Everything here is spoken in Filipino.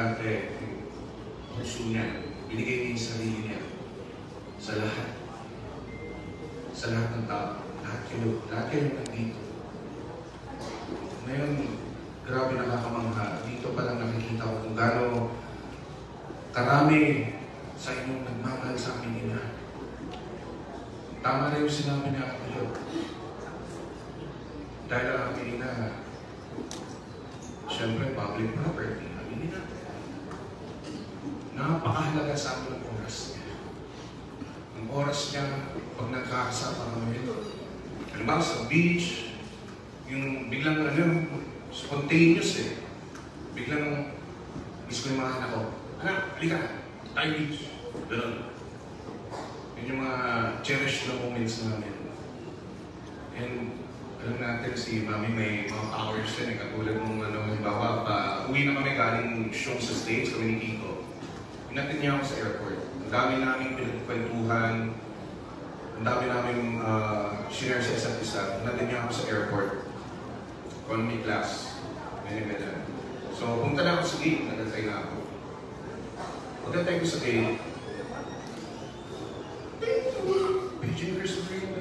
importante yung puso niya. Binigay niya yung sarili niya sa lahat. Sa lahat ng tao. Lahat kayo nandito. Ngayon, grabe nakakamangha. Dito pa lang nakikita ko kung gaano karami sa inyong nagmamahal sa amin ina. Tama na yung sinabi niya kayo. Dahil ang amin ina, siyempre public property. Amin ina. Napakahalaga sa amin ang oras niya. Ang oras niya, pag nagkakasama kami, halimbawa sa beach, yung biglang spontaneous eh. Biglang, miss ko yung mga anak ko. Anak, halika, tayo beach. Ganun. Yun yung mga cherished na moments namin. And alam natin si Mami may mga powers din eh. Katulad nung halimbawa, uwi na kami galing show sa States, kami ni Kiko. Inatin niya ako sa airport. Ang dami namin pinagkwentuhan. Ang dami namin share sa isa't isa. Inatin niya ako sa airport. Economy class. Ganyan. So, punta na ako sa gate. Nagantay na ako. Pagkantay ko sa gate, Beijing Christopher yung